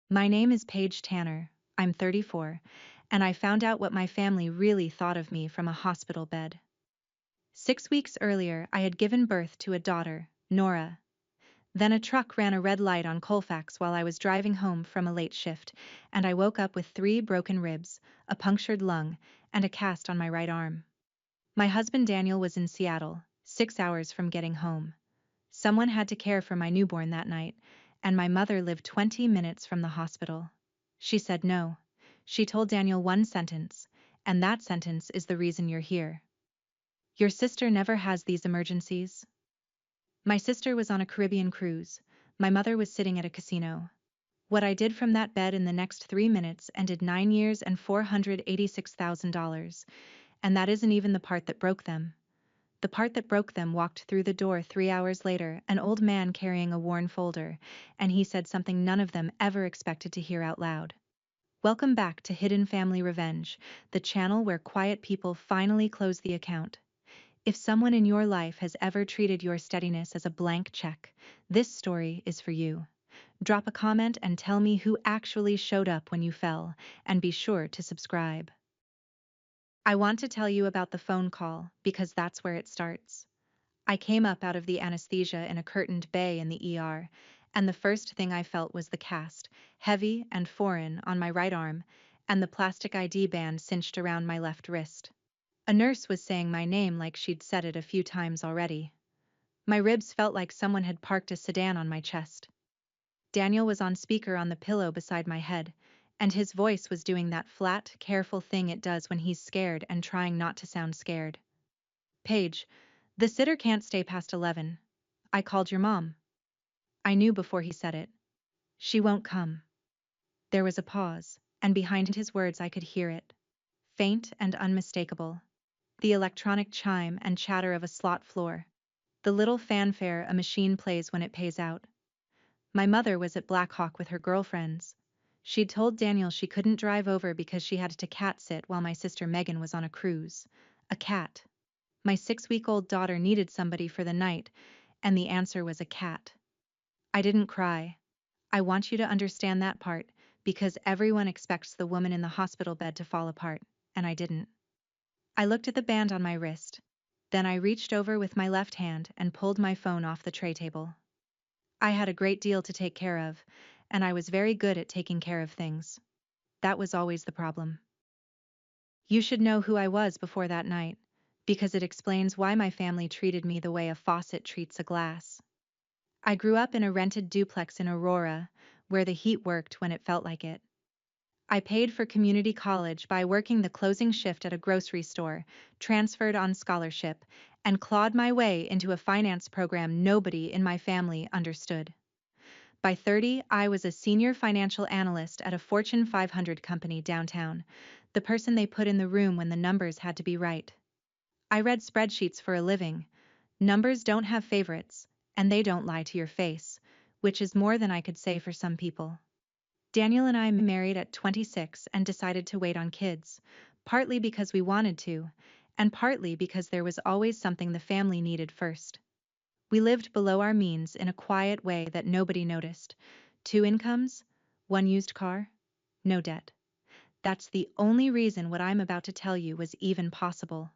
My name is Paige Tanner, I'm 34, and I found out what my family really thought of me from a hospital bed. 6 weeks earlier, I had given birth to a daughter, Nora. Then a truck ran a red light on Colfax while I was driving home from a late shift, and I woke up with 3 broken ribs, a punctured lung, and a cast on my right arm. My husband Daniel was in Seattle, 6 hours from getting home. Someone had to care for my newborn that night, and my mother lived 20 minutes from the hospital. She said no. She told Daniel one sentence, and that sentence is the reason you're here. Your sister never has these emergencies. My sister was on a Caribbean cruise. My mother was sitting at a casino. What I did from that bed in the next 3 minutes ended 9 years and $486,000, and that isn't even the part that broke them. The part that broke them walked through the door 3 hours later, an old man carrying a worn folder, and he said something none of them ever expected to hear out loud. Welcome back to Hidden Family Revenge, the channel where quiet people finally close the account. If someone in your life has ever treated your steadiness as a blank check, this story is for you. Drop a comment and tell me who actually showed up when you fell, and be sure to subscribe. I want to tell you about the phone call, because that's where it starts. I came up out of the anesthesia in a curtained bay in the ER, and the first thing I felt was the cast, heavy and foreign, on my right arm, and the plastic ID band cinched around my left wrist. A nurse was saying my name like she'd said it a few times already. My ribs felt like someone had parked a sedan on my chest. Daniel was on speaker on the pillow beside my head, and his voice was doing that flat, careful thing it does when he's scared and trying not to sound scared. Paige, the sitter can't stay past 11. I called your mom. I knew before he said it. She won't come. There was a pause, and behind his words I could hear it. Faint and unmistakable. The electronic chime and chatter of a slot floor. The little fanfare a machine plays when it pays out. My mother was at Black Hawk with her girlfriends. She'd told Daniel she couldn't drive over because she had to cat sit while my sister Megan was on a cruise. A cat. My 6-week-old daughter needed somebody for the night, and the answer was a cat. I didn't cry. I want you to understand that part, because everyone expects the woman in the hospital bed to fall apart, and I didn't. I looked at the band on my wrist. Then I reached over with my left hand and pulled my phone off the tray table. I had a great deal to take care of, and I was very good at taking care of things. That was always the problem. You should know who I was before that night, because it explains why my family treated me the way a faucet treats a glass. I grew up in a rented duplex in Aurora, where the heat worked when it felt like it. I paid for community college by working the closing shift at a grocery store, transferred on scholarship, and clawed my way into a finance program nobody in my family understood. By 30, I was a senior financial analyst at a Fortune 500 company downtown, the person they put in the room when the numbers had to be right. I read spreadsheets for a living. Numbers don't have favorites, and they don't lie to your face, which is more than I could say for some people. Daniel and I married at 26 and decided to wait on kids, partly because we wanted to, and partly because there was always something the family needed first. We lived below our means in a quiet way that nobody noticed. 2 incomes, 1 used car, no debt. That's the only reason what I'm about to tell you was even possible.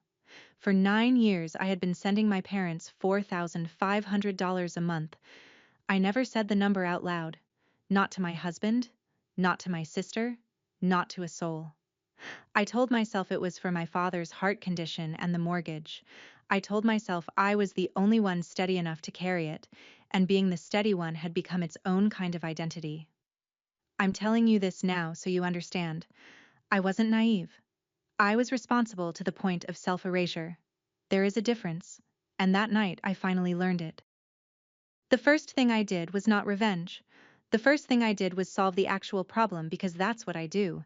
For 9 years I had been sending my parents $4,500 a month. I never said the number out loud. Not to my husband, not to my sister, not to a soul. I told myself it was for my father's heart condition and the mortgage. I told myself I was the only one steady enough to carry it, and being the steady one had become its own kind of identity. I'm telling you this now so you understand. I wasn't naive. I was responsible to the point of self-erasure. There is a difference, and that night I finally learned it. The first thing I did was not revenge. The first thing I did was solve the actual problem, because that's what I do.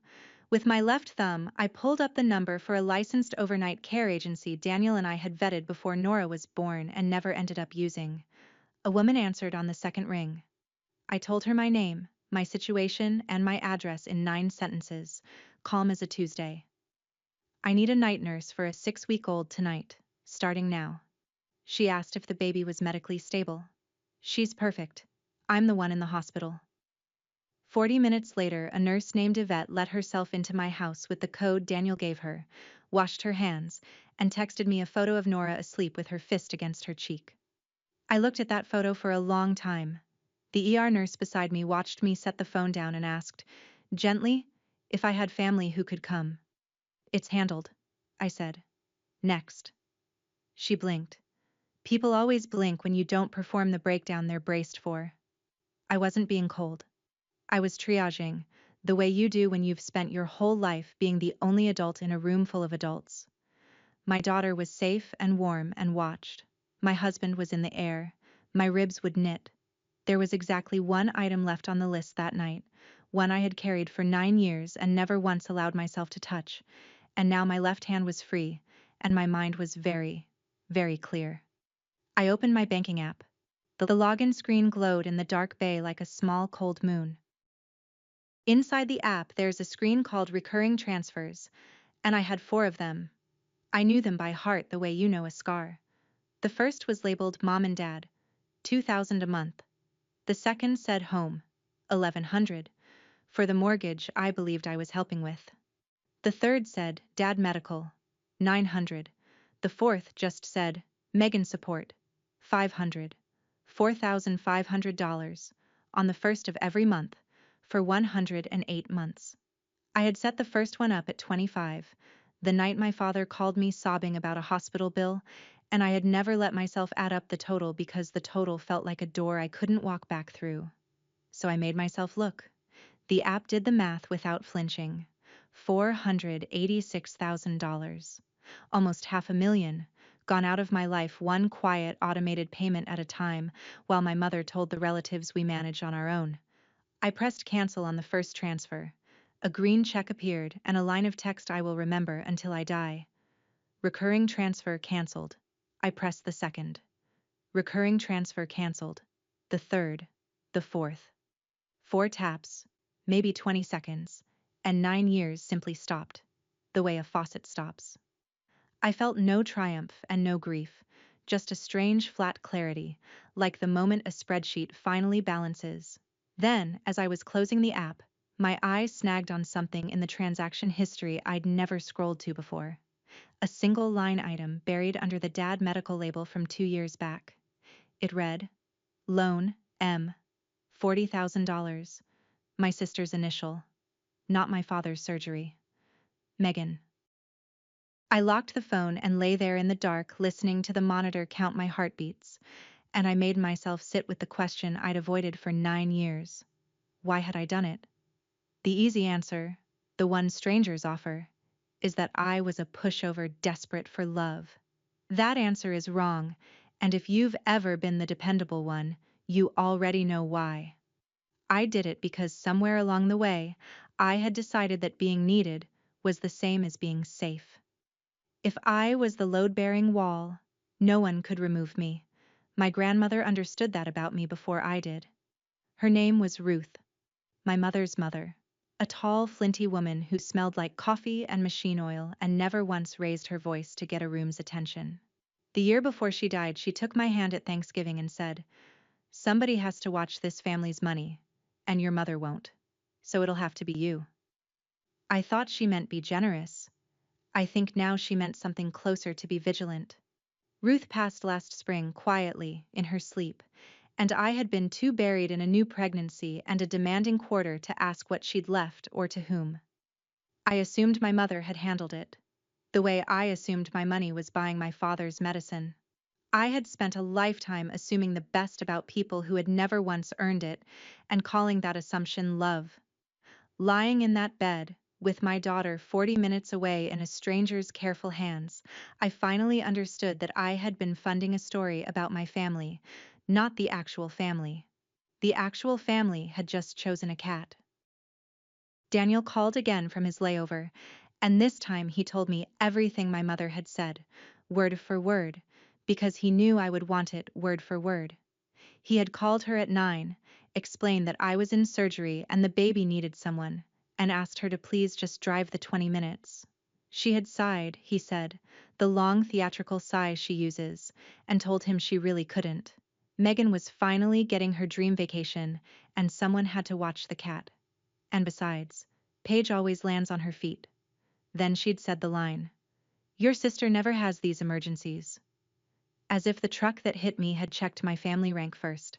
With my left thumb, I pulled up the number for a licensed overnight care agency Daniel and I had vetted before Nora was born and never ended up using. A woman answered on the second ring. I told her my name, my situation, and my address in 9 sentences, calm as a Tuesday. I need a night nurse for a 6-week-old tonight, starting now. She asked if the baby was medically stable. She's perfect. I'm the one in the hospital. 40 minutes later, a nurse named Yvette let herself into my house with the code Daniel gave her, washed her hands, and texted me a photo of Nora asleep with her fist against her cheek. I looked at that photo for a long time. The ER nurse beside me watched me set the phone down and asked, gently, if I had family who could come. It's handled, I said. Next. She blinked. People always blink when you don't perform the breakdown they're braced for. I wasn't being cold. I was triaging, the way you do when you've spent your whole life being the only adult in a room full of adults. My daughter was safe and warm and watched. My husband was in the air. My ribs would knit. There was exactly one item left on the list that night, one I had carried for 9 years and never once allowed myself to touch, and now my left hand was free, and my mind was very, very clear. I opened my banking app. The login screen glowed in the dark bay like a small cold moon. Inside the app, there's a screen called Recurring Transfers, and I had 4 of them. I knew them by heart the way you know a scar. The first was labeled Mom and Dad, $2,000 a month. The second said Home, $1,100, for the mortgage I believed I was helping with. The third said Dad Medical, $900. The fourth just said Megan Support, $500, $4,500, on the first of every month, for 108 months. I had set the first one up at 25, the night my father called me sobbing about a hospital bill, and I had never let myself add up the total because the total felt like a door I couldn't walk back through. So I made myself look. The app did the math without flinching. $486,000. Almost $500,000, gone out of my life one quiet automated payment at a time, while my mother told the relatives we manage on our own. I pressed cancel on the first transfer. A green check appeared and a line of text I will remember until I die. Recurring transfer canceled. I pressed the second. Recurring transfer canceled. The third. The fourth. 4 taps, maybe 20 seconds, and 9 years simply stopped, the way a faucet stops. I felt no triumph and no grief, just a strange flat clarity, like the moment a spreadsheet finally balances. Then, as I was closing the app, my eye snagged on something in the transaction history I'd never scrolled to before. A single line item buried under the Dad Medical label from 2 years back. It read, Loan, M, $40,000. My sister's initial. Not my father's surgery. Megan. I locked the phone and lay there in the dark listening to the monitor count my heartbeats, and I made myself sit with the question I'd avoided for 9 years. Why had I done it? The easy answer, the one strangers offer, is that I was a pushover desperate for love. That answer is wrong, and if you've ever been the dependable one, you already know why. I did it because somewhere along the way, I had decided that being needed was the same as being safe. If I was the load-bearing wall, no one could remove me. My grandmother understood that about me before I did. Her name was Ruth, my mother's mother, a tall, flinty woman who smelled like coffee and machine oil and never once raised her voice to get a room's attention. The year before she died, she took my hand at Thanksgiving and said, "Somebody has to watch this family's money, and your mother won't. So it'll have to be you." I thought she meant be generous. I think now she meant something closer to be vigilant. Ruth passed last spring quietly, in her sleep, and I had been too buried in a new pregnancy and a demanding quarter to ask what she'd left or to whom. I assumed my mother had handled it, the way I assumed my money was buying my father's medicine. I had spent a lifetime assuming the best about people who had never once earned it, and calling that assumption love. Lying in that bed, with my daughter 40 minutes away in a stranger's careful hands, I finally understood that I had been funding a story about my family, not the actual family. The actual family had just chosen a cat. Daniel called again from his layover, and this time he told me everything my mother had said, word for word, because he knew I would want it word for word. He had called her at 9, explained that I was in surgery and the baby needed someone, and asked her to please just drive the 20 minutes. She had sighed, he said, the long theatrical sigh she uses, and told him she really couldn't. Megan was finally getting her dream vacation, and someone had to watch the cat. And besides, Paige always lands on her feet. Then she'd said the line, "Your sister never has these emergencies." As if the truck that hit me had checked my family rank first.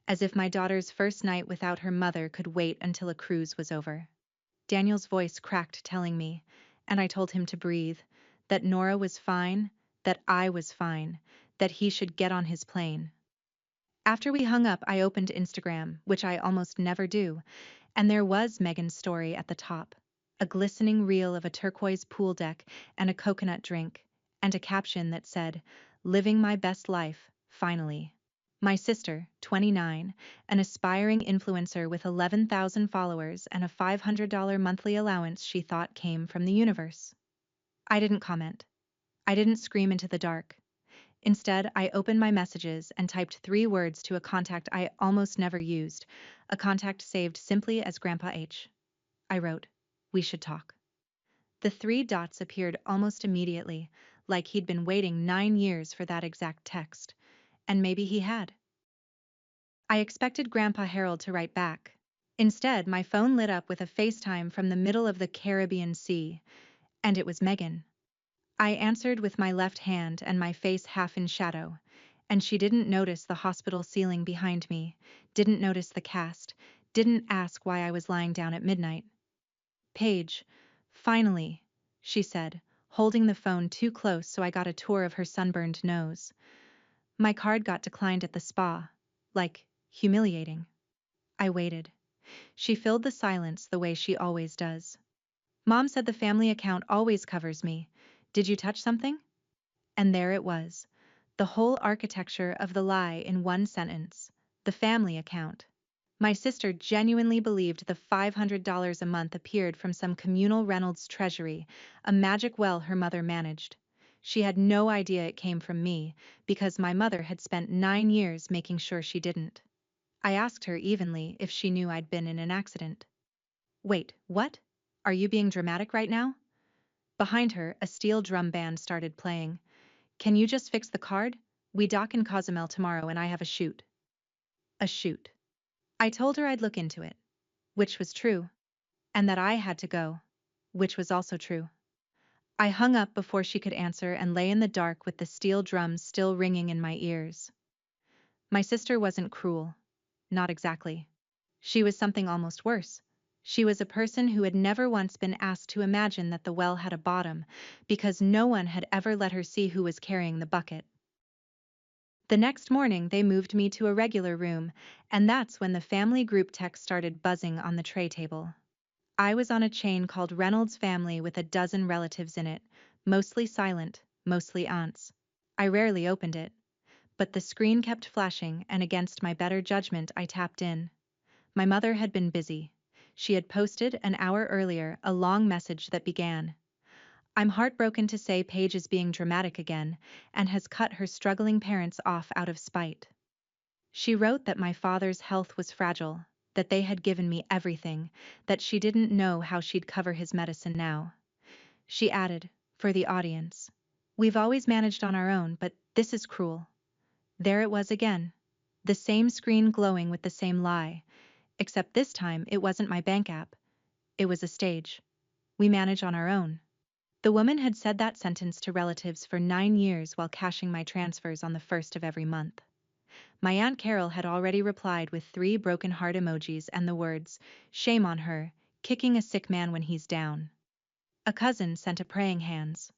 As if my daughter's first night without her mother could wait until a cruise was over. Daniel's voice cracked telling me, and I told him to breathe, that Nora was fine, that I was fine, that he should get on his plane. After we hung up, I opened Instagram, which I almost never do, and there was Megan's story at the top. A glistening reel of a turquoise pool deck and a coconut drink, and a caption that said, "Living my best life, finally." My sister, 29, an aspiring influencer with 11,000 followers and a $500 monthly allowance she thought came from the universe. I didn't comment. I didn't scream into the dark. Instead, I opened my messages and typed 3 words to a contact I almost never used, a contact saved simply as Grandpa H. I wrote, "We should talk." The 3 dots appeared almost immediately, like he'd been waiting 9 years for that exact text. And maybe he had. I expected Grandpa Harold to write back. Instead, my phone lit up with a FaceTime from the middle of the Caribbean Sea, and it was Megan. I answered with my left hand and my face half in shadow, and she didn't notice the hospital ceiling behind me, didn't notice the cast, didn't ask why I was lying down at midnight. "Paige, finally," she said, holding the phone too close so I got a tour of her sunburned nose. "My card got declined at the spa. Like, humiliating." I waited. She filled the silence the way she always does. "Mom said the family account always covers me. Did you touch something?" And there it was. The whole architecture of the lie in one sentence. The family account. My sister genuinely believed the $500 a month appeared from some communal Reynolds treasury, a magic well her mother managed. She had no idea it came from me, because my mother had spent 9 years making sure she didn't. I asked her evenly if she knew I'd been in an accident. "Wait, what? Are you being dramatic right now?" Behind her, a steel drum band started playing. "Can you just fix the card? We dock in Cozumel tomorrow and I have a shoot." A shoot. I told her I'd look into it, which was true, and that I had to go, which was also true. I hung up before she could answer and lay in the dark with the steel drums still ringing in my ears. My sister wasn't cruel. Not exactly. She was something almost worse. She was a person who had never once been asked to imagine that the well had a bottom, because no one had ever let her see who was carrying the bucket. The next morning they moved me to a regular room, and that's when the family group text started buzzing on the tray table. I was on a chain called Reynolds Family with a dozen relatives in it, mostly silent, mostly aunts. I rarely opened it, but the screen kept flashing and against my better judgment I tapped in. My mother had been busy. She had posted an hour earlier a long message that began, "I'm heartbroken to say Paige is being dramatic again and has cut her struggling parents off out of spite." She wrote that my father's health was fragile, that they had given me everything, that she didn't know how she'd cover his medicine now. She added, for the audience, "We've always managed on our own, but this is cruel." There it was again. The same screen glowing with the same lie. Except this time it wasn't my bank app. It was a stage. "We manage on our own." The woman had said that sentence to relatives for 9 years while cashing my transfers on the 1st of every month. My Aunt Carol had already replied with 3 broken heart emojis and the words, "Shame on her, kicking a sick man when he's down." A cousin sent a praying hands.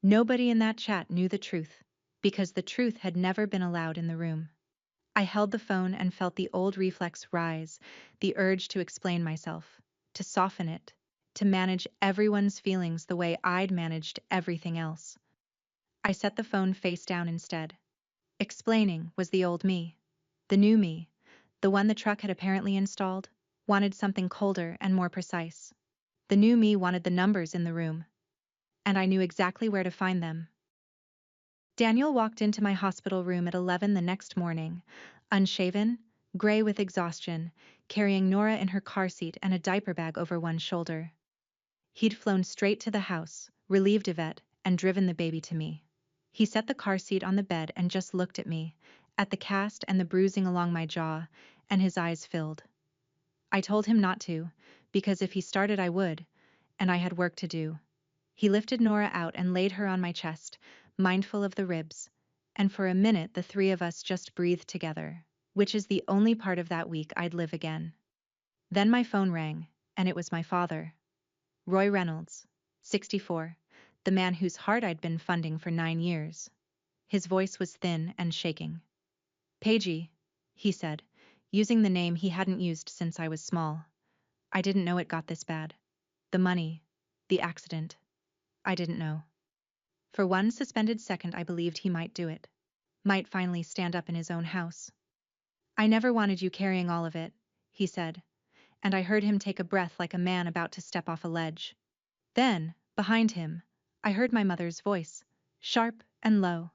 Nobody in that chat knew the truth, because the truth had never been allowed in the room. I held the phone and felt the old reflex rise, the urge to explain myself, to soften it, to manage everyone's feelings the way I'd managed everything else. I set the phone face down instead. Explaining was the old me. The new me, the one the truck had apparently installed, wanted something colder and more precise. The new me wanted the numbers in the room. And I knew exactly where to find them. Daniel walked into my hospital room at 11 the next morning, unshaven, gray with exhaustion, carrying Nora in her car seat and a diaper bag over one shoulder. He'd flown straight to the house, relieved Yvette, and driven the baby to me. He set the car seat on the bed and just looked at me, at the cast and the bruising along my jaw, and his eyes filled. I told him not to, because if he started I would, and I had work to do. He lifted Nora out and laid her on my chest, mindful of the ribs, and for a minute the three of us just breathed together, which is the only part of that week I'd live again. Then my phone rang, and it was my father. Roy Reynolds, 64, the man whose heart I'd been funding for 9 years. His voice was thin and shaking. "Paigey," he said, using the name he hadn't used since I was small. "I didn't know it got this bad. The money, the accident. I didn't know." For one suspended second I believed he might do it. Might finally stand up in his own house. "I never wanted you carrying all of it," he said, and I heard him take a breath like a man about to step off a ledge. Then, behind him, I heard my mother's voice, sharp and low,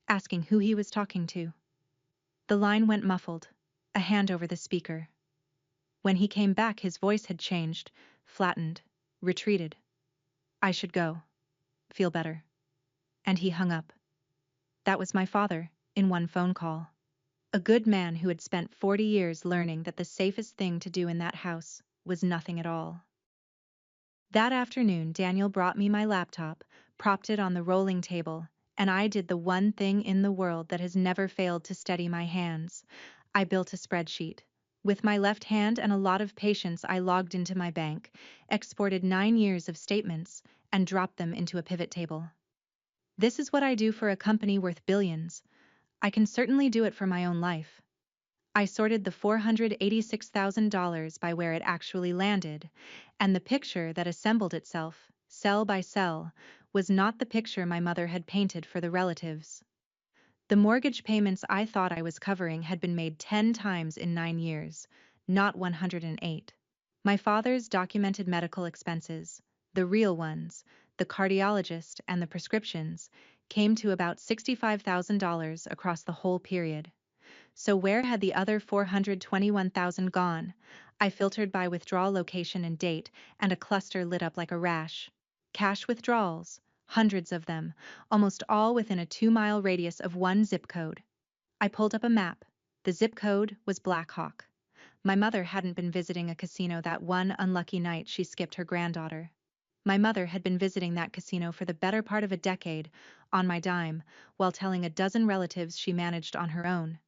asking who he was talking to. The line went muffled, a hand over the speaker. When he came back his voice had changed, flattened, retreated. "I should go. Feel better." And he hung up. That was my father, in one phone call. A good man who had spent 40 years learning that the safest thing to do in that house was nothing at all. That afternoon Daniel brought me my laptop, propped it on the rolling table, and I did the one thing in the world that has never failed to steady my hands. I built a spreadsheet. With my left hand and a lot of patience I logged into my bank, exported 9 years of statements, and dropped them into a pivot table. This is what I do for a company worth billions. I can certainly do it for my own life. I sorted the $486,000 by where it actually landed, and the picture that assembled itself, cell by cell, was not the picture my mother had painted for the relatives. The mortgage payments I thought I was covering had been made 10 times in 9 years, not 108. My father's documented medical expenses, the real ones, the cardiologist and the prescriptions, came to about $65,000 across the whole period. So where had the other $421,000 gone? I filtered by withdrawal location and date, and a cluster lit up like a rash. Cash withdrawals, hundreds of them, almost all within a 2-mile radius of one zip code. I pulled up a map. The zip code was Black Hawk. My mother hadn't been visiting a casino that one unlucky night she skipped her granddaughter. My mother had been visiting that casino for the better part of a decade, on my dime, while telling a dozen relatives she managed on her own.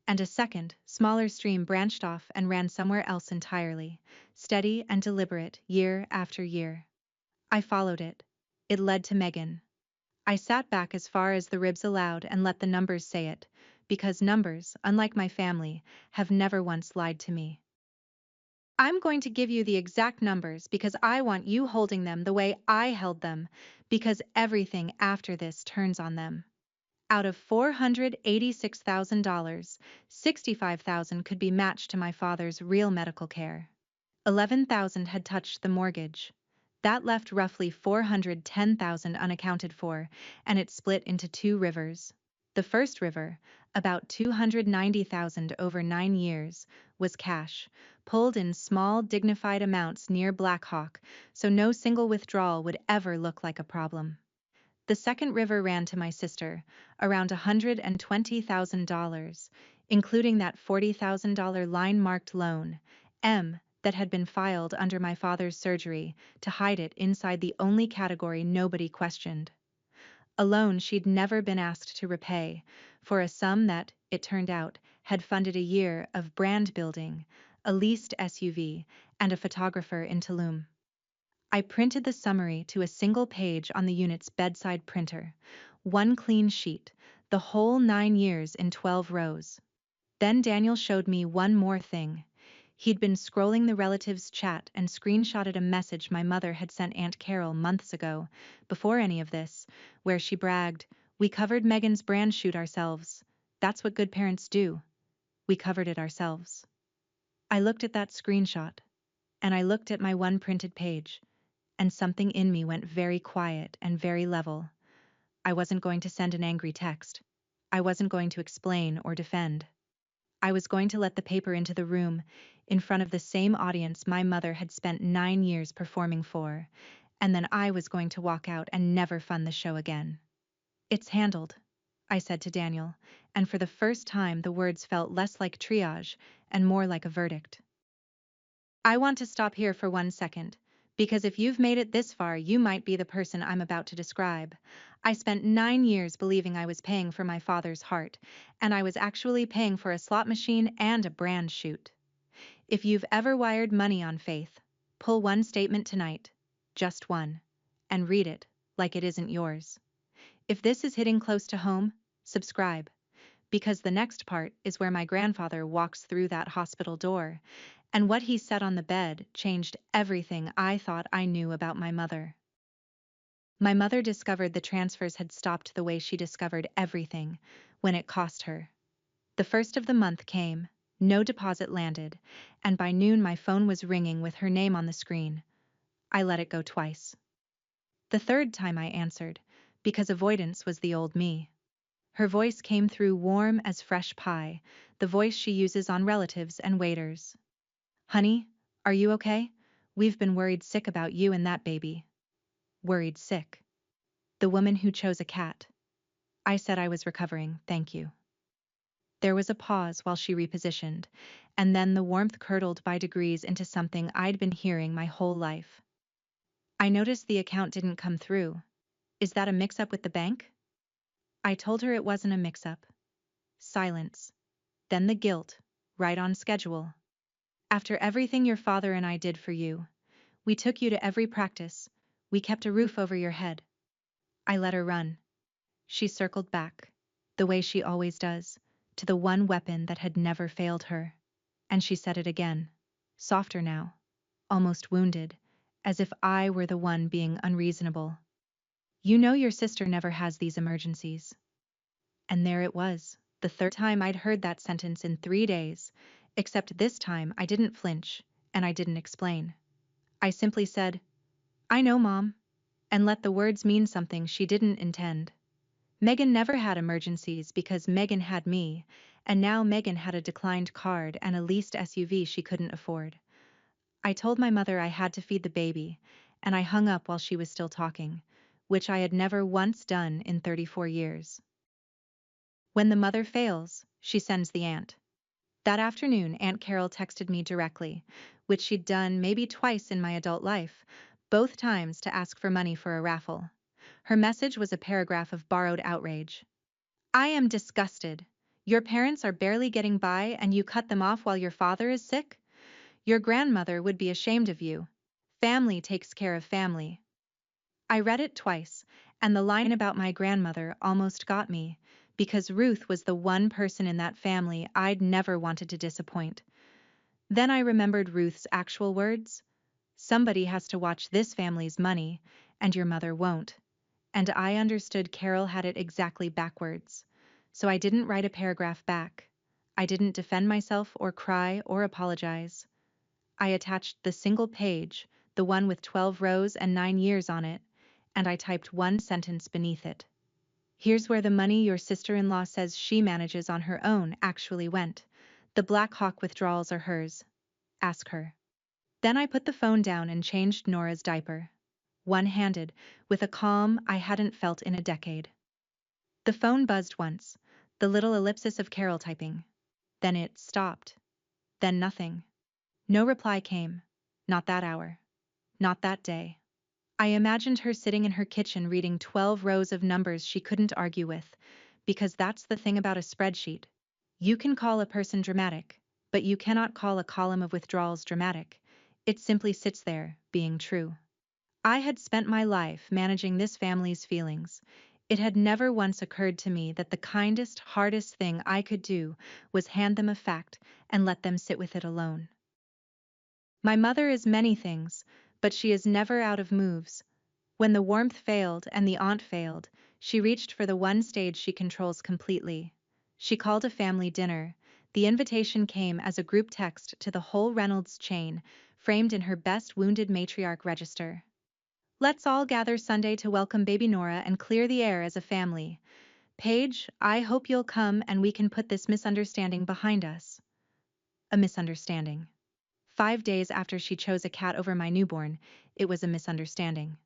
And a second, smaller stream branched off and ran somewhere else entirely, steady and deliberate year after year. I followed it. It led to Megan. I sat back as far as the ribs allowed and let the numbers say it, because numbers, unlike my family, have never once lied to me. I'm going to give you the exact numbers because I want you holding them the way I held them, because everything after this turns on them. Out of $486,000, $65,000 could be matched to my father's real medical care. $11,000 had touched the mortgage. That left roughly $410,000 unaccounted for, and it split into 2 rivers. The first river, about $290,000 over 9 years, was cash, pulled in small, dignified amounts near Black Hawk, so no single withdrawal would ever look like a problem. The second river ran to my sister, around $120,000, including that $40,000 line-marked loan, M, that had been filed under my father's surgery to hide it inside the only category nobody questioned. A loan she'd never been asked to repay, for a sum that, it turned out, had funded a year of brand building, a leased SUV, and a photographer in Tulum. I printed the summary to a single page on the unit's bedside printer, one clean sheet, the whole 9 years in 12 rows. Then Daniel showed me one more thing. He'd been scrolling the relatives' chat and screenshotted a message my mother had sent Aunt Carol months ago, before any of this, where she bragged, "We covered Megan's brand shoot ourselves. That's what good parents do. We covered it ourselves." I looked at that screenshot, and I looked at my one printed page, and something in me went very quiet and very level. I wasn't going to send an angry text. I wasn't going to explain or defend. I was going to let the paper into the room, in front of the same audience my mother had spent 9 years performing for, and then I was going to walk out and never fund the show again. "It's handled," I said to Daniel, and for the first time the words felt less like triage and more like a verdict. I want to stop here for 1 second, because if you've made it this far, you might be the person I'm about to describe. I spent 9 years believing I was paying for my father's heart, and I was actually paying for a slot machine and a brand shoot. If you've ever wired money on faith, pull one statement tonight, just one, and read it like it isn't yours. If this is hitting close to home, subscribe, because the next part is where my grandfather walks through that hospital door, and what he said on the bed changed everything I thought I knew about my mother. My mother discovered the transfers had stopped the way she discovered everything, when it cost her. The first of the month came, no deposit landed, and by noon my phone was ringing with her name on the screen. I let it go twice. The third time I answered, because avoidance was the old me. Her voice came through warm as fresh pie, the voice she uses on relatives and waiters. Honey, are you okay? We've been worried sick about you and that baby. Worried sick. The woman who chose a cat. I said I was recovering, thank you. There was a pause while she repositioned, and then the warmth curdled by degrees into something I'd been hearing my whole life. I noticed the account didn't come through. Is that a mix-up with the bank? I told her it wasn't a mix-up. Silence. Then the guilt, right on schedule. After everything your father and I did for you, we took you to every practice, we kept a roof over your head. I let her run. She circled back, the way she always does, to the one weapon that had never failed her. And she said it again, softer now, almost wounded, as if I were the one being unreasonable. You know your sister never has these emergencies. And there it was, the third time I'd heard that sentence in 3 days, except this time I didn't flinch, and I didn't explain. I simply said, I know, Mom, and let the words mean something she didn't intend. Megan never had emergencies because Megan had me, and now Megan had a declined card and a leased SUV she couldn't afford. I told my mother I had to feed the baby, and I hung up while she was still talking, which I had never once done in 34 years. When the mother fails, she sends the aunt. That afternoon, Aunt Carol texted me directly, which she'd done maybe twice in my adult life, both times to ask for money for a raffle. Her message was a paragraph of borrowed outrage. I am disgusted. Your parents are barely getting by and you cut them off while your father is sick? Your grandmother would be ashamed of you. Family takes care of family. I read it twice, and the line about my grandmother almost got me, because Ruth was the one person in that family I'd never wanted to disappoint. Then I remembered Ruth's actual words. Somebody has to watch this family's money, and your mother won't. And I understood Carol had it exactly backwards. So I didn't write a paragraph back. I didn't defend myself or cry or apologize. I attached the single page, the one with 12 rows and 9 years on it, and I typed one sentence beneath it. Here's where the money your sister-in-law says she manages on her own actually went. The Black Hawk withdrawals are hers. Ask her. Then I put the phone down and changed Nora's diaper. One-handed, with a calm I hadn't felt in a decade. The phone buzzed once, the little ellipsis of Carol typing. Then it stopped. Then nothing. No reply came. Not that hour. Not that day. I imagined her sitting in her kitchen reading 12 rows of numbers she couldn't argue with, because that's the thing about a spreadsheet. You can call a person dramatic, but you cannot call a column of withdrawals dramatic. It simply sits there, being true. I had spent my life managing this family's feelings. It had never once occurred to me that the kindest, hardest thing I could do was hand them a fact and let them sit with it alone. My mother is many things, but she is never out of moves. When the warmth failed and the aunt failed, she reached for the one stage she controls completely. She called a family dinner. The invitation came as a group text to the whole Reynolds chain, framed in her best wounded matriarch register. Let's all gather Sunday to welcome baby Nora and clear the air as a family. Paige, I hope you'll come and we can put this misunderstanding behind us. A misunderstanding. 5 days after she chose a cat over my newborn, it was a misunderstanding.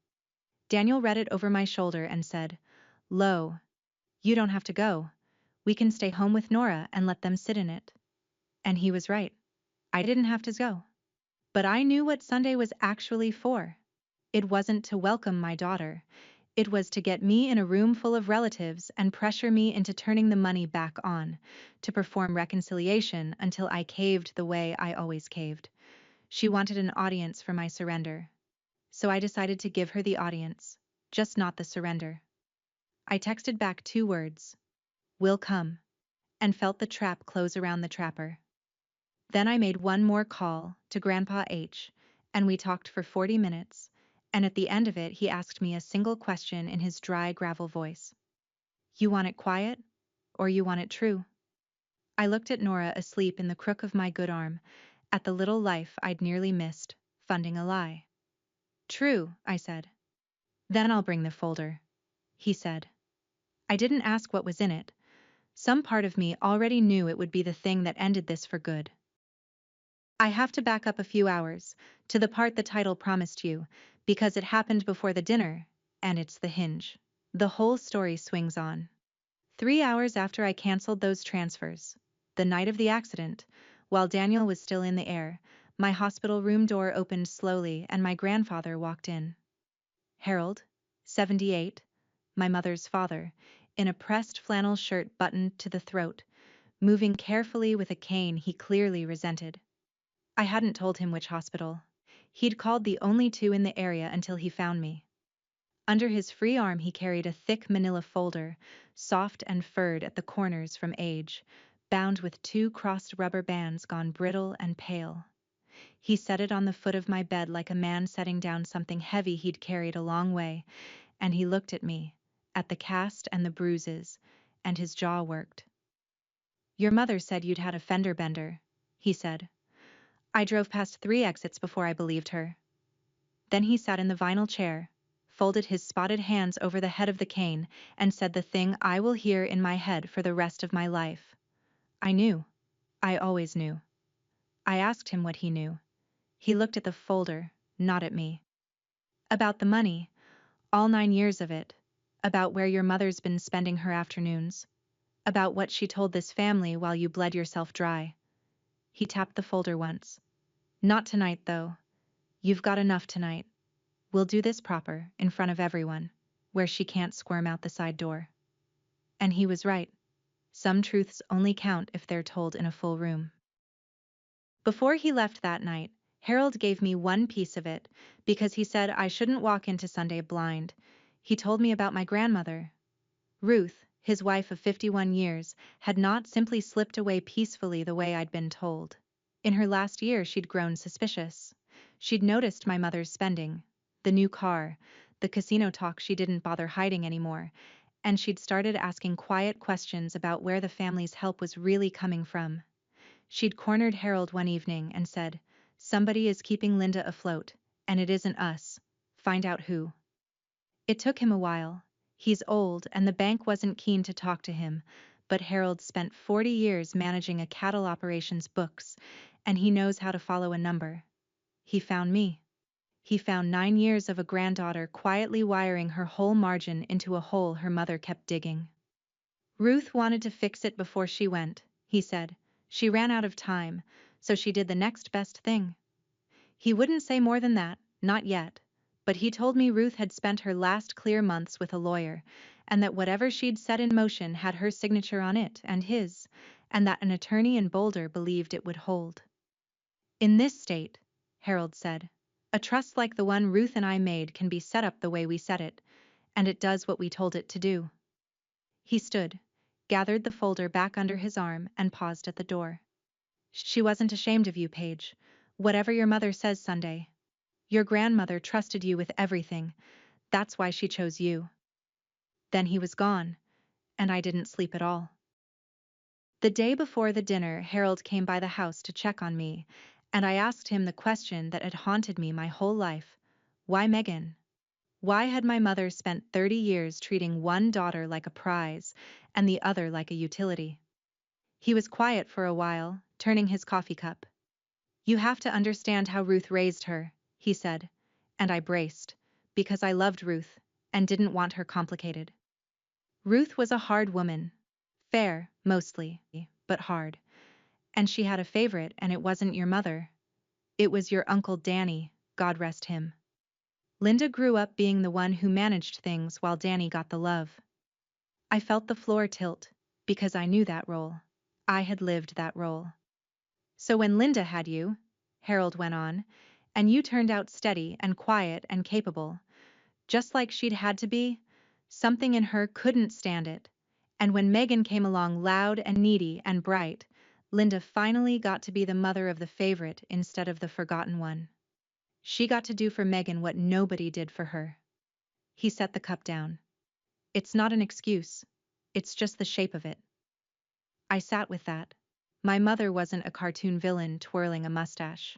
Daniel read it over my shoulder and said, Lo, you don't have to go. We can stay home with Nora and let them sit in it. And he was right. I didn't have to go. But I knew what Sunday was actually for. It wasn't to welcome my daughter. It was to get me in a room full of relatives and pressure me into turning the money back on, to perform reconciliation until I caved the way I always caved. She wanted an audience for my surrender. So I decided to give her the audience, just not the surrender. I texted back 2 words, "Will come," and felt the trap close around the trapper. Then I made one more call to Grandpa H, and we talked for 40 minutes, and at the end of it he asked me a single question in his dry gravel voice. "You want it quiet, or you want it true?" I looked at Nora asleep in the crook of my good arm, at the little life I'd nearly missed, funding a lie. "True," I said. "Then I'll bring the folder," he said. I didn't ask what was in it. Some part of me already knew it would be the thing that ended this for good. I have to back up a few hours, to the part the title promised you, because it happened before the dinner, and it's the hinge. The whole story swings on. 3 hours after I canceled those transfers, the night of the accident, while Daniel was still in the air, my hospital room door opened slowly and my grandfather walked in. Harold, 78, my mother's father, in a pressed flannel shirt buttoned to the throat, moving carefully with a cane he clearly resented. I hadn't told him which hospital. He'd called the only 2 in the area until he found me. Under his free arm he carried a thick manila folder, soft and furred at the corners from age, bound with 2 crossed rubber bands gone brittle and pale. He set it on the foot of my bed like a man setting down something heavy he'd carried a long way, and he looked at me, at the cast and the bruises, and his jaw worked. "Your mother said you'd had a fender bender," he said. I drove past 3 exits before I believed her. Then he sat in the vinyl chair, folded his spotted hands over the head of the cane, and said the thing I will hear in my head for the rest of my life. I knew. I always knew. I asked him what he knew. He looked at the folder, not at me. "About the money, all 9 years of it. About where your mother's been spending her afternoons. About what she told this family while you bled yourself dry." He tapped the folder once. "Not tonight, though. You've got enough tonight. We'll do this proper, in front of everyone, where she can't squirm out the side door." And he was right. Some truths only count if they're told in a full room. Before he left that night, Harold gave me one piece of it, because he said I shouldn't walk into Sunday blind. He told me about my grandmother. Ruth, his wife of 51 years, had not simply slipped away peacefully the way I'd been told. In her last year she'd grown suspicious. She'd noticed my mother's spending, the new car, the casino talk she didn't bother hiding anymore, and she'd started asking quiet questions about where the family's help was really coming from. She'd cornered Harold one evening and said, "Somebody is keeping Linda afloat, and it isn't us. Find out who." It took him a while. He's old and the bank wasn't keen to talk to him, but Harold spent 40 years managing a cattle operations books, and he knows how to follow a number. He found me. He found 9 years of a granddaughter quietly wiring her whole margin into a hole her mother kept digging. "Ruth wanted to fix it before she went," he said. "She ran out of time, so she did the next best thing." He wouldn't say more than that, not yet, but he told me Ruth had spent her last clear months with a lawyer, and that whatever she'd set in motion had her signature on it and his, and that an attorney in Boulder believed it would hold. "In this state," Harold said, "a trust like the one Ruth and I made can be set up the way we set it, and it does what we told it to do." He stood, gathered the folder back under his arm, and paused at the door. "She wasn't ashamed of you, Paige. Whatever your mother says Sunday. Your grandmother trusted you with everything. That's why she chose you." Then he was gone, and I didn't sleep at all. The day before the dinner, Harold came by the house to check on me, and I asked him the question that had haunted me my whole life. Why Megan? Why had my mother spent 30 years treating one daughter like a prize and the other like a utility? He was quiet for a while, turning his coffee cup. "You have to understand how Ruth raised her," he said, and I braced, because I loved Ruth and didn't want her complicated. Ruth was a hard woman. Fair, mostly, but hard. And she had a favorite, and it wasn't your mother. It was your Uncle Danny, God rest him. Linda grew up being the one who managed things while Danny got the love. I felt the floor tilt, because I knew that role. I had lived that role. So when Linda had you, Harold went on, and you turned out steady and quiet and capable, just like she'd had to be, something in her couldn't stand it. And when Megan came along loud and needy and bright, Linda finally got to be the mother of the favorite instead of the forgotten one. She got to do for Megan what nobody did for her. He set the cup down. It's not an excuse. It's just the shape of it. I sat with that. My mother wasn't a cartoon villain twirling a mustache.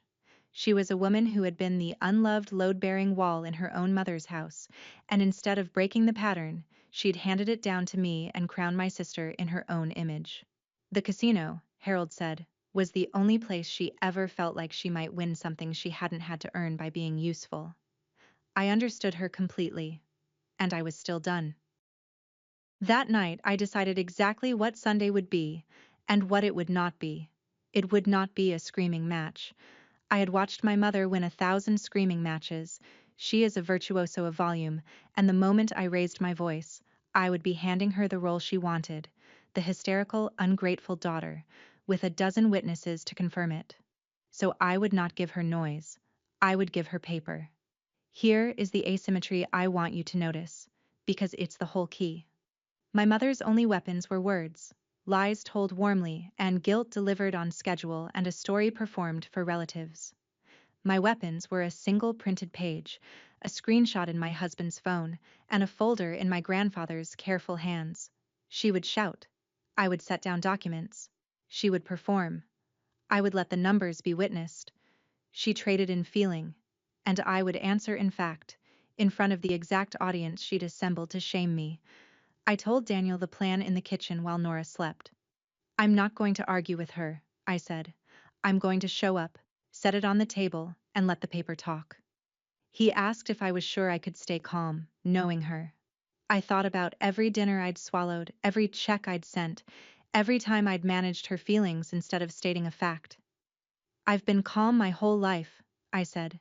She was a woman who had been the unloved load-bearing wall in her own mother's house, and instead of breaking the pattern, she'd handed it down to me and crowned my sister in her own image. The casino, Harold said, was the only place she ever felt like she might win something she hadn't had to earn by being useful. I understood her completely, and I was still done. That night I decided exactly what Sunday would be, and what it would not be. It would not be a screaming match. I had watched my mother win 1,000 screaming matches. She is a virtuoso of volume, and the moment I raised my voice, I would be handing her the role she wanted, the hysterical, ungrateful daughter, with a dozen witnesses to confirm it. So I would not give her noise. I would give her paper. Here is the asymmetry I want you to notice, because it's the whole key. My mother's only weapons were words, lies told warmly, and guilt delivered on schedule, and a story performed for relatives. My weapons were a single printed page, a screenshot in my husband's phone, and a folder in my grandfather's careful hands. She would shout. I would set down documents. She would perform. I would let the numbers be witnessed. She traded in feeling, and I would answer in fact, in front of the exact audience she'd assembled to shame me. I told Daniel the plan in the kitchen while Nora slept. I'm not going to argue with her, I said. I'm going to show up, set it on the table, and let the paper talk. He asked if I was sure I could stay calm, knowing her. I thought about every dinner I'd swallowed, every check I'd sent, every time I'd managed her feelings instead of stating a fact. I've been calm my whole life, I said.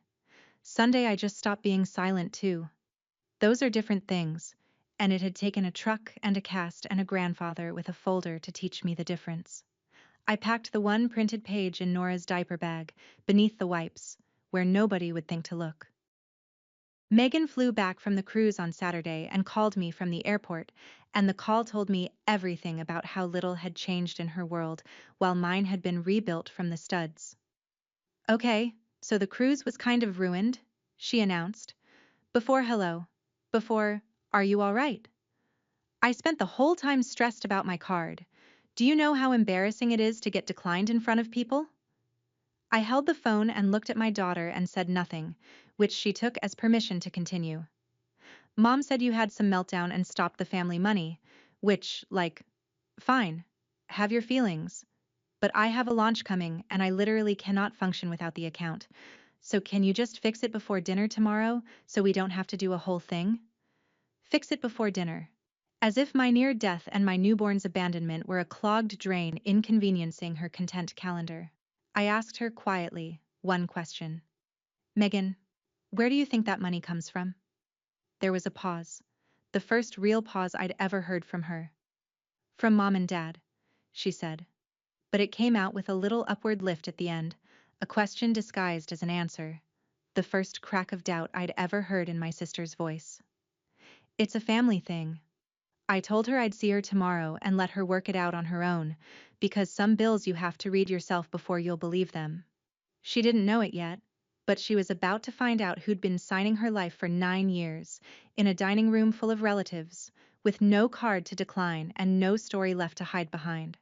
Sunday I just stopped being silent too. Those are different things, and it had taken a truck and a cast and a grandfather with a folder to teach me the difference. I packed the one printed page in Nora's diaper bag, beneath the wipes, where nobody would think to look. Megan flew back from the cruise on Saturday and called me from the airport, and the call told me everything about how little had changed in her world, while mine had been rebuilt from the studs. Okay, so the cruise was kind of ruined, she announced. Before hello. Before, are you all right? I spent the whole time stressed about my card. Do you know how embarrassing it is to get declined in front of people? I held the phone and looked at my daughter and said nothing, which she took as permission to continue. Mom said you had some meltdown and stopped the family money, which, fine, have your feelings. But I have a launch coming and I literally cannot function without the account. So can you just fix it before dinner tomorrow so we don't have to do a whole thing? Fix it before dinner. As if my near death and my newborn's abandonment were a clogged drain inconveniencing her content calendar. I asked her quietly, one question. Megan, where do you think that money comes from? There was a pause. The first real pause I'd ever heard from her. From Mom and Dad, she said. But it came out with a little upward lift at the end, a question disguised as an answer. The first crack of doubt I'd ever heard in my sister's voice. It's a family thing. I told her I'd see her tomorrow and let her work it out on her own, because some bills you have to read yourself before you'll believe them. She didn't know it yet, but she was about to find out who'd been signing her life for 9 years, in a dining room full of relatives, with no card to decline and no story left to hide behind.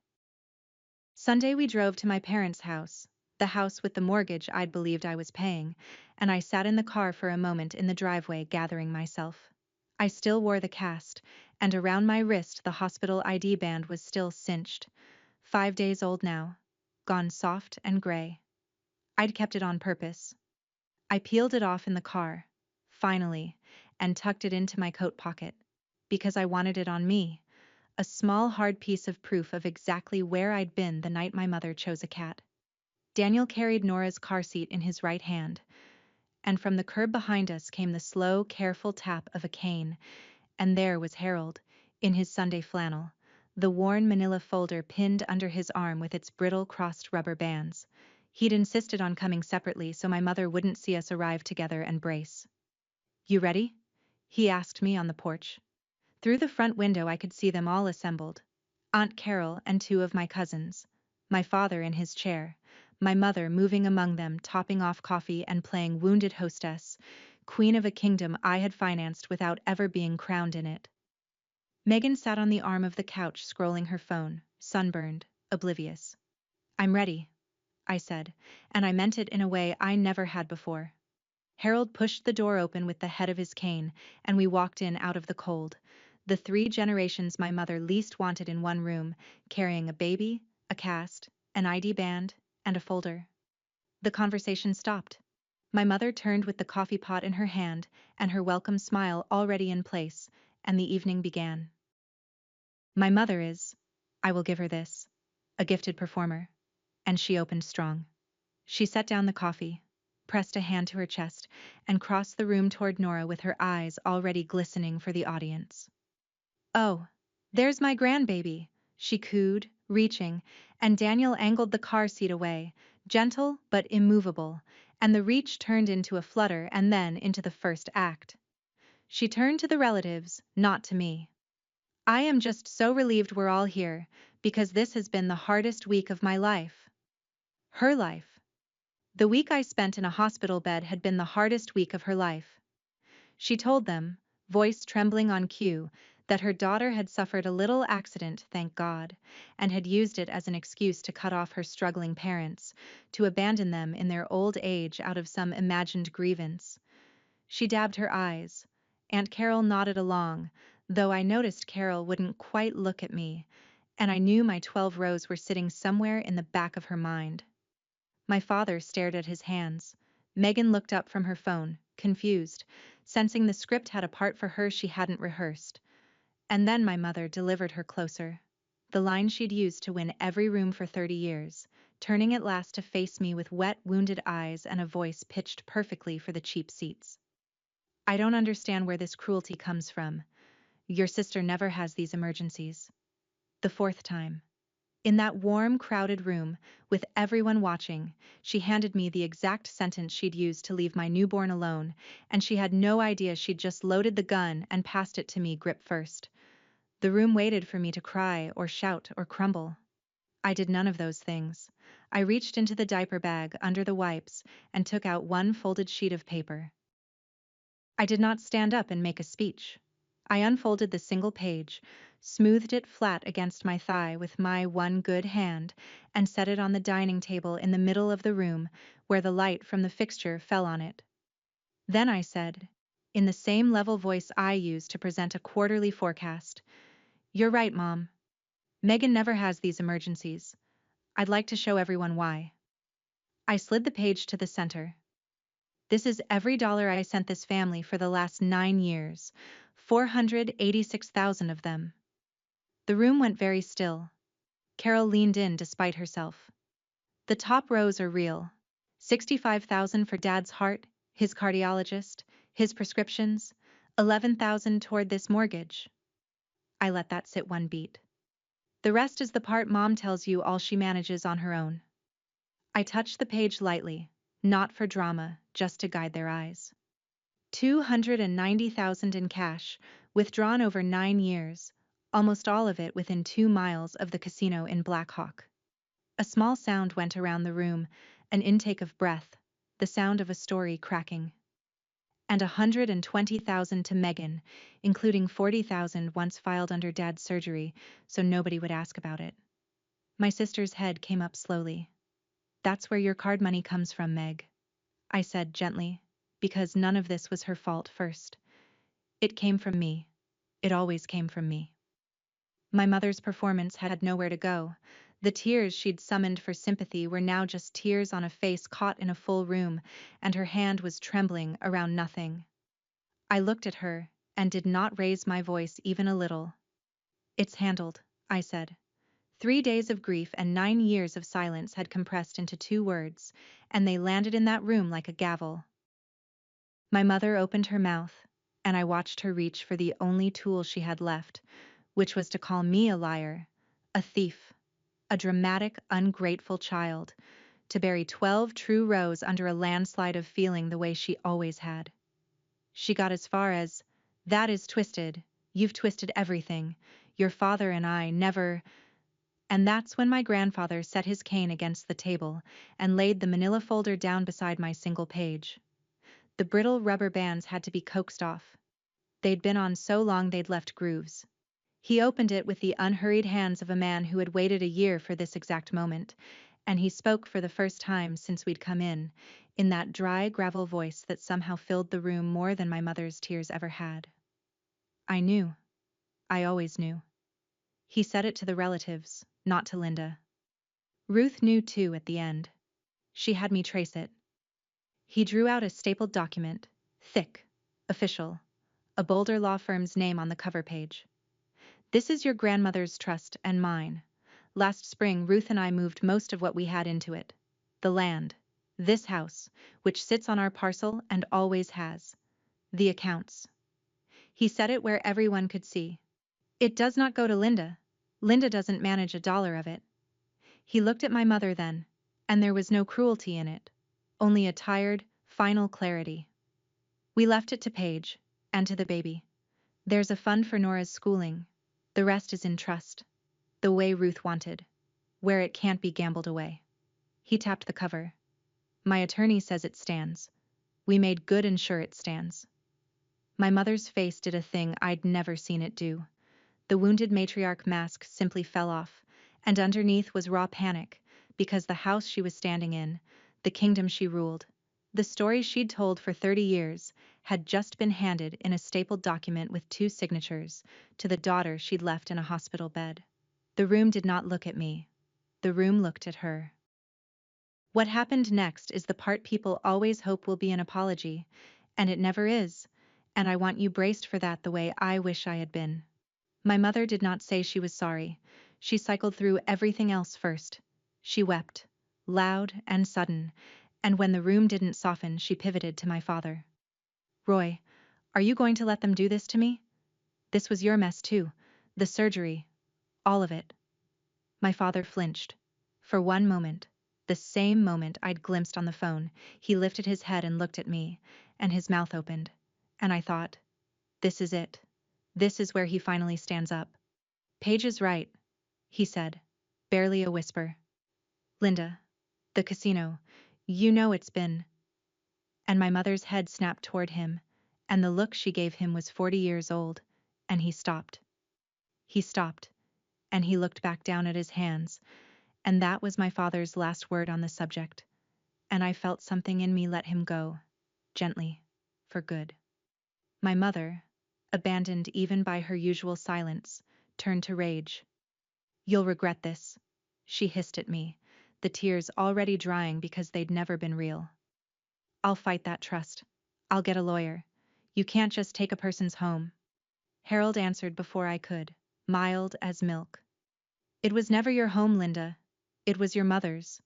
Sunday we drove to my parents' house, the house with the mortgage I'd believed I was paying, and I sat in the car for a moment in the driveway gathering myself. I still wore the cast, and around my wrist the hospital ID band was still cinched. 5 days old now, gone soft and gray. I'd kept it on purpose. I peeled it off in the car, finally, and tucked it into my coat pocket, because I wanted it on me, a small hard piece of proof of exactly where I'd been the night my mother chose a cat. Daniel carried Nora's car seat in his right hand, and from the curb behind us came the slow, careful tap of a cane, and there was Harold, in his Sunday flannel, the worn manila folder pinned under his arm with its brittle crossed rubber bands. He'd insisted on coming separately so my mother wouldn't see us arrive together and brace. "You ready?" he asked me on the porch. Through the front window I could see them all assembled. Aunt Carol and two of my cousins, my father in his chair, my mother moving among them, topping off coffee and playing wounded hostess, queen of a kingdom I had financed without ever being crowned in it. Megan sat on the arm of the couch scrolling her phone, sunburned, oblivious. "I'm ready," I said, and I meant it in a way I never had before. Harold pushed the door open with the head of his cane, and we walked in out of the cold, the three generations my mother least wanted in one room, carrying a baby, a cast, an ID band, and a folder. The conversation stopped. My mother turned with the coffee pot in her hand, and her welcome smile already in place, and the evening began. My mother is, I will give her this, a gifted performer. And she opened strong. She set down the coffee, pressed a hand to her chest, and crossed the room toward Nora with her eyes already glistening for the audience. "Oh, there's my grandbaby," she cooed, reaching, and Daniel angled the car seat away, gentle but immovable, and the reach turned into a flutter and then into the first act. She turned to the relatives, not to me. "I am just so relieved we're all here, because this has been the hardest week of my life." Her life. The week I spent in a hospital bed had been the hardest week of her life. She told them, voice trembling on cue, that her daughter had suffered a little accident, thank God, and had used it as an excuse to cut off her struggling parents, to abandon them in their old age out of some imagined grievance. She dabbed her eyes. Aunt Carol nodded along, though I noticed Carol wouldn't quite look at me, and I knew my 12 rows were sitting somewhere in the back of her mind. My father stared at his hands. Megan looked up from her phone, confused, sensing the script had a part for her she hadn't rehearsed. And then my mother delivered her closer. The line she'd used to win every room for 30 years, turning at last to face me with wet, wounded eyes and a voice pitched perfectly for the cheap seats. "I don't understand where this cruelty comes from. Your sister never has these emergencies." The fourth time. In that warm, crowded room, with everyone watching, she handed me the exact sentence she'd used to leave my newborn alone, and she had no idea she'd just loaded the gun and passed it to me grip first. The room waited for me to cry or shout or crumble. I did none of those things. I reached into the diaper bag under the wipes and took out one folded sheet of paper. I did not stand up and make a speech. I unfolded the single page, smoothed it flat against my thigh with my one good hand, and set it on the dining table in the middle of the room, where the light from the fixture fell on it. Then I said, in the same level voice I use to present a quarterly forecast, "You're right, Mom. Megan never has these emergencies. I'd like to show everyone why." I slid the page to the center. "This is every dollar I sent this family for the last 9 years, 486,000 of them." The room went very still. Carol leaned in despite herself. "The top rows are real. 65,000 for Dad's heart, his cardiologist, his prescriptions, 11,000 toward this mortgage." I let that sit one beat. "The rest is the part Mom tells you all she manages on her own." I touched the page lightly, not for drama, just to guide their eyes. 290,000 in cash, withdrawn over 9 years, almost all of it within 2 miles of the casino in Black Hawk. A small sound went around the room, an intake of breath, the sound of a story cracking. "And 120,000 to Megan, including 40,000 once filed under Dad's surgery, so nobody would ask about it." My sister's head came up slowly. "That's where your card money comes from, Meg," I said gently, because none of this was her fault first. It came from me. It always came from me. My mother's performance had nowhere to go. The tears she'd summoned for sympathy were now just tears on a face caught in a full room, and her hand was trembling around nothing. I looked at her, and did not raise my voice even a little. "It's handled," I said. 3 days of grief and 9 years of silence had compressed into 2 words, and they landed in that room like a gavel. My mother opened her mouth, and I watched her reach for the only tool she had left, which was to call me a liar, a thief, a dramatic, ungrateful child, to bury 12 true rows under a landslide of feeling the way she always had. She got as far as, "That is twisted, you've twisted everything, your father and I never—" And that's when my grandfather set his cane against the table and laid the manila folder down beside my single page. The brittle rubber bands had to be coaxed off. They'd been on so long they'd left grooves. He opened it with the unhurried hands of a man who had waited a year for this exact moment, and he spoke for the first time since we'd come in that dry gravel voice that somehow filled the room more than my mother's tears ever had. I knew. I always knew. He said it to the relatives, not to Linda. Ruth knew too at the end. She had me trace it. He drew out a stapled document, thick, official, a Boulder law firm's name on the cover page. "This is your grandmother's trust and mine. Last spring, Ruth and I moved most of what we had into it. The land. This house, which sits on our parcel and always has. The accounts." He said it where everyone could see. "It does not go to Linda. Linda doesn't manage a dollar of it." He looked at my mother then, and there was no cruelty in it, only a tired, final clarity. "We left it to Paige, and to the baby. There's a fund for Nora's schooling. The rest is in trust. The way Ruth wanted. Where it can't be gambled away." He tapped the cover. "My attorney says it stands. We made good and sure it stands." My mother's face did a thing I'd never seen it do. The wounded matriarch mask simply fell off, and underneath was raw panic, because the house she was standing in, the kingdom she ruled, the story she'd told for 30 years, had just been handed in a stapled document with 2 signatures to the daughter she'd left in a hospital bed. The room did not look at me. The room looked at her. What happened next is the part people always hope will be an apology, and it never is, and I want you braced for that the way I wish I had been. My mother did not say she was sorry. She cycled through everything else first. She wept, loud and sudden, and when the room didn't soften, she pivoted to my father. "Roy, are you going to let them do this to me? This was your mess too. The surgery. All of it." My father flinched. For one moment, the same moment I'd glimpsed on the phone, he lifted his head and looked at me, and his mouth opened. And I thought, this is it. This is where he finally stands up. "Paige is right," he said, barely a whisper. "Linda, the casino, you know it's been—" And my mother's head snapped toward him, and the look she gave him was 40 years old, and he stopped. He stopped, and he looked back down at his hands, and that was my father's last word on the subject, and I felt something in me let him go, gently, for good. My mother, abandoned even by her usual silence, turned to rage. "You'll regret this," she hissed at me, the tears already drying because they'd never been real. "I'll fight that trust. I'll get a lawyer. You can't just take a person's home." Harold answered before I could, mild as milk. "It was never your home, Linda. It was your mother's.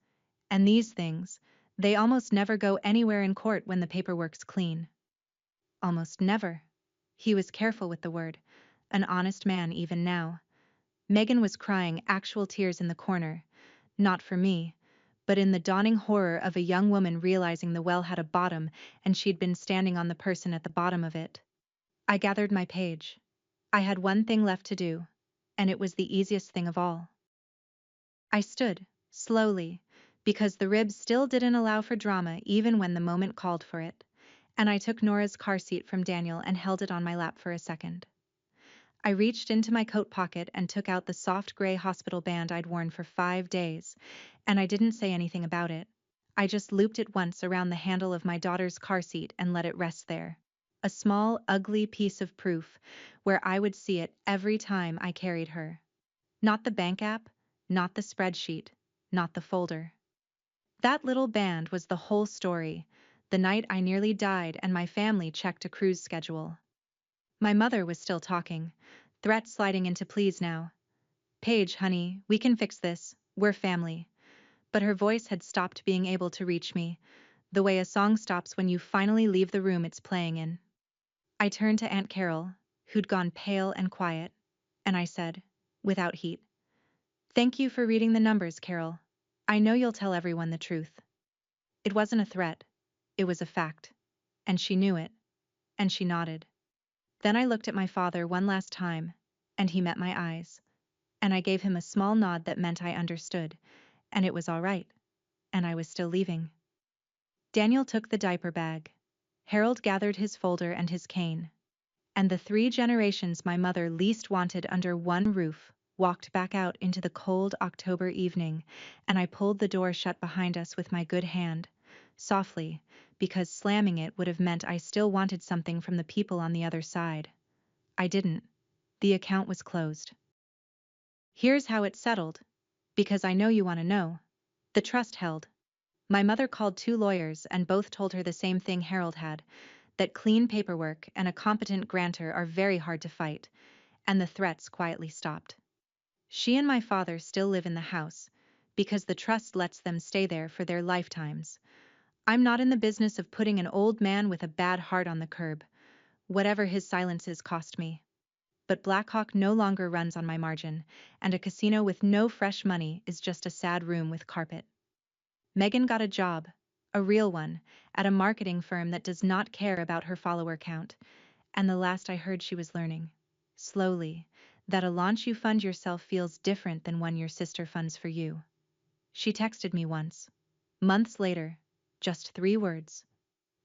And these things, they almost never go anywhere in court when the paperwork's clean." Almost never. He was careful with the word, an honest man even now. Megan was crying actual tears in the corner, not for me, but in the dawning horror of a young woman realizing the well had a bottom and she'd been standing on the person at the bottom of it. I gathered my page. I had one thing left to do, and it was the easiest thing of all. I stood, slowly, because the ribs still didn't allow for drama even when the moment called for it, and I took Nora's car seat from Daniel and held it on my lap for a second. I reached into my coat pocket and took out the soft gray hospital band I'd worn for 5 days, and I didn't say anything about it. I just looped it once around the handle of my daughter's car seat and let it rest there. A small, ugly piece of proof where I would see it every time I carried her. Not the bank app, not the spreadsheet, not the folder. That little band was the whole story, the night I nearly died and my family checked a cruise schedule. My mother was still talking, threats sliding into pleas now. Paige, honey, we can fix this. We're family. But her voice had stopped being able to reach me, the way a song stops when you finally leave the room it's playing in. I turned to Aunt Carol, who'd gone pale and quiet, and I said, without heat, "Thank you for reading the numbers, Carol. I know you'll tell everyone the truth." It wasn't a threat. It was a fact. And she knew it. And she nodded. Then I looked at my father one last time, and he met my eyes. And I gave him a small nod that meant I understood, and it was all right. And I was still leaving. Daniel took the diaper bag. Harold gathered his folder and his cane. And the 3 generations my mother least wanted under one roof walked back out into the cold October evening, and I pulled the door shut behind us with my good hand, softly, because slamming it would have meant I still wanted something from the people on the other side. I didn't. The account was closed. Here's how it settled, because I know you want to know. The trust held. My mother called 2 lawyers and both told her the same thing Harold had, that clean paperwork and a competent grantor are very hard to fight, and the threats quietly stopped. She and my father still live in the house, because the trust lets them stay there for their lifetimes. I'm not in the business of putting an old man with a bad heart on the curb, whatever his silences cost me. But Blackhawk no longer runs on my margin, and a casino with no fresh money is just a sad room with carpet. Megan got a job, a real one, at a marketing firm that does not care about her follower count, and the last I heard she was learning, slowly, that a launch you fund yourself feels different than one your sister funds for you. She texted me once. Months later, just 3 words.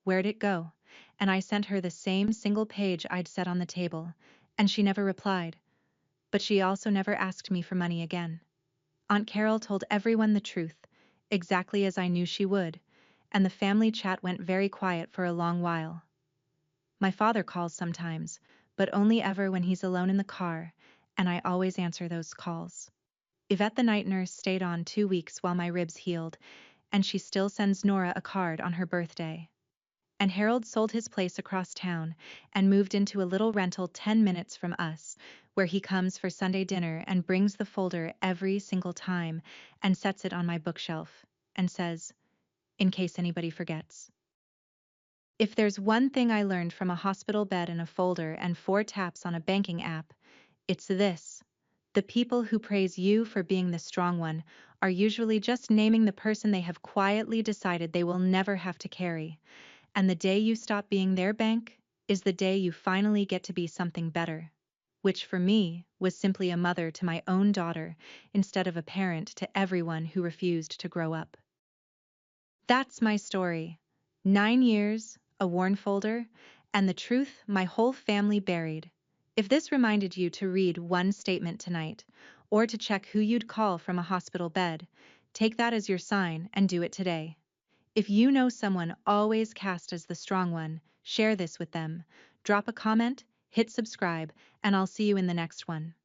Where'd it go? And I sent her the same single page I'd set on the table, and she never replied. But she also never asked me for money again. Aunt Carol told everyone the truth, exactly as I knew she would, and the family chat went very quiet for a long while. My father calls sometimes, but only ever when he's alone in the car, and I always answer those calls. Yvette the night nurse stayed on 2 weeks while my ribs healed, and she still sends Nora a card on her birthday. And Harold sold his place across town and moved into a little rental 10 minutes from us, where he comes for Sunday dinner and brings the folder every single time and sets it on my bookshelf and says, in case anybody forgets. If there's one thing I learned from a hospital bed and a folder and 4 taps on a banking app, it's this. The people who praise you for being the strong one are usually just naming the person they have quietly decided they will never have to carry. And the day you stop being their bank is the day you finally get to be something better. Which for me was simply a mother to my own daughter instead of a parent to everyone who refused to grow up. That's my story. 9 years, a worn folder, and the truth my whole family buried. If this reminded you to read one statement tonight, or to check who you'd call from a hospital bed, take that as your sign and do it today. If you know someone always cast as the strong one, share this with them. Drop a comment, hit subscribe, and I'll see you in the next one.